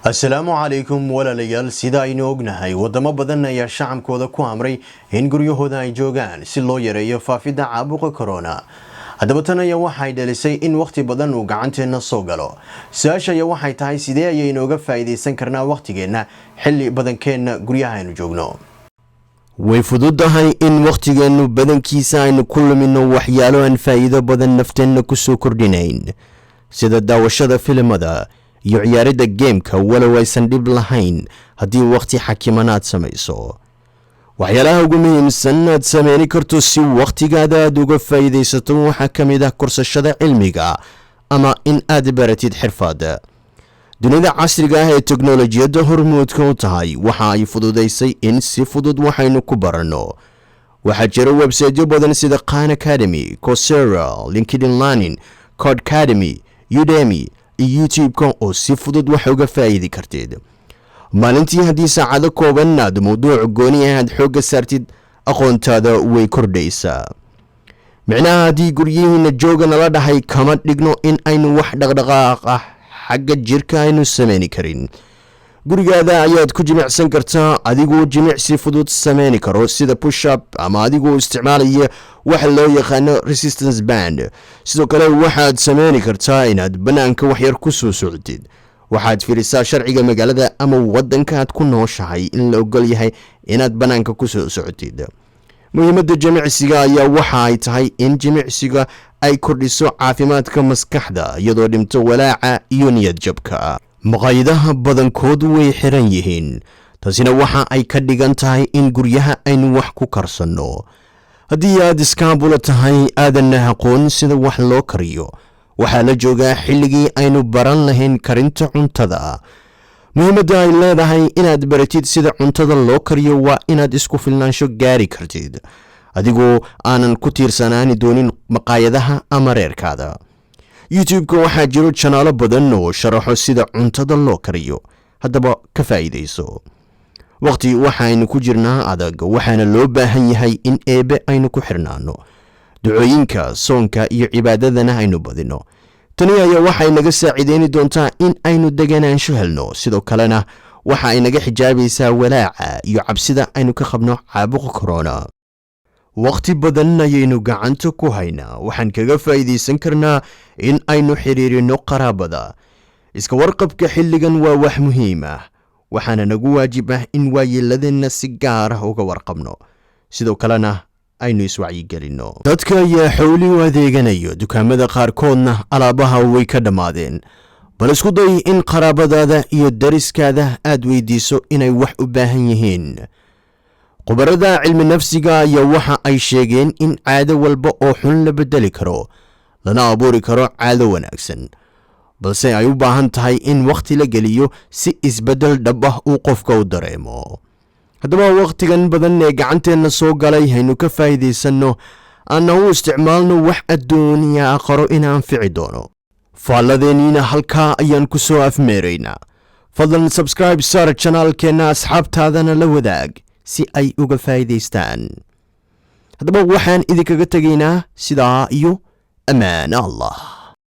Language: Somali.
السلام عليكم ولا ليال سيدا aynu ognahay wadamo badan ayaa shacabkooda ku amray in guryahooda ay joogaan si loo yareeyo faafida caabuqa corona. Haddaba tan ayaa waxay dhalisay in waqti badan uu gacanteena soo galo. Su'aasha ayaa waxay tahay sidee ayaynu uga faa'iideysan karnaa waqtigeena xilli badankeena guryaha aynu joogno. Way fududahay in waqtigeenu badankiisa aynu ku lumino waxyaalo aan faa'iido badan nafteena ku soo kordhinayn sida daawashada filimada iyo ciyaarida gameka walow aysan dhib lahayn haddii waqti xakimanaad samayso. waxyaalaha ugu muhiimsan aad sameyn karto si waqtigaada aad uga faa'iideysato waxaa ka mid ah korsashada cilmiga ama in aad baratid xirfad. dunida casriga ah ee teknolojiyadda hormuudka u tahay waxa ay fududeysay in si fudud waxaynu ku baranno. waxaa jira websiteyo badan sida Khan Academy, Coursera, LinkedIn Learning, Codecademy, Udemy iyo YouTube-ka oo si fudud wax uga faa'iidi kartid. maalintii haddii saacado kooban aad mawduuc gooni ah aad xooga saartid aqoontaada way kordhaysaa. micnaha haddii guryihiina jooga nala dhahay kama dhigno in aynu wax dhaqdhaqaaq ah xagga jirka aynu sameyn karin. gurigaada ayaad ku jimicsan kartaa adigoo jimicsi fudud sameyn karo sida push up ama adigoo isticmaalaya waxa loo yaqaano resistance band. sidoo kale waxaad sameyn kartaa inaad banaanka waxyar ku soo socdid. waxaad fiirisaa sharciga magaalada ama wadanka aad ku nooshahay in la ogol yahay inaad banaanka ku soo socdid. muhiimadda jimicsiga ayaa waxa ay tahay in jimicsiga ay kordhiso caafimaadka maskaxda iyadoo dhimto walaaca iyo niyad jabka. maqaayadaha badankoodu way xiran yihiin, taasina waxa ay ka dhigan tahay in guryaha aynu wax ku karsanno. haddii aad iskaabula tahay aadanna aqoon sida wax loo kariyo, waxaa la joogaa xilligii aynu baran lahayn karinta cuntada. muhiimadda ay leedahay inaad baratid sida cuntada loo kariyo waa inaad isku filnaansho gaari kartid adigoo aanan ku tiirsanaani doonin maqaayadaha ama reerkaada. YouTube-ka waxaa jiro channelo badan oo sharaxo sida cuntada loo kariyo. haddaba ka faa'iideyso. waqti waxaynu ku jirnaa adag waxaana loo baahan yahay in eebe aynu ku xirnaano. ducooyinka, soonka iyo cibaadadana aynu badino. tani ayaa waxay naga saacideeni doontaa in aynu deganaansho helno. sidoo kalena waxa ay naga xijaabaysaa walaaca iyo cabsida aynu ka qabno caabuqa corona. waqti badan ayaynu gacanta ku haynaa. waxaan kaga faa'iideysan karnaa in aynu xiriirino qaraabada. iska warqabka xilligan waa wax muhiim ah. waxaana nagu waajib ah in waayeeladeenna si gaar ah uga warqabno. sidoo kalena aynu iswacyigelinno. dadka ayaa xowli u adeeganayo dukaamada qaarkoodna alaabaha way ka dhammaadeen. bal isku day in qaraabadaada iyo dariskaada aad weydiiso inay wax u baahan yihiin. khubarada cilmi nafsiga ayaa waxa ay sheegeen in caado walba oo xun la bedeli karo lana abuuri karo caado wanaagsan, balse ay u baahan tahay in waqti la geliyo si isbeddel dhab ah uu qofka u dareemo. haddaba waqtigan badan ee gacanteena soo galay haynu ka faa'iideysanno aanna u isticmaalno wax adduuniya aqaro inaan fici doono. faalladeeniina halkaa ayaan ku soo afmeeraynaa. fadlan subscribe saar channelkeena asxaabtaadana la wadaag si ay uga faa'iideystaan. haddaba waxaan idinkaga tegaynaa sidaa iyo ammaan Allah.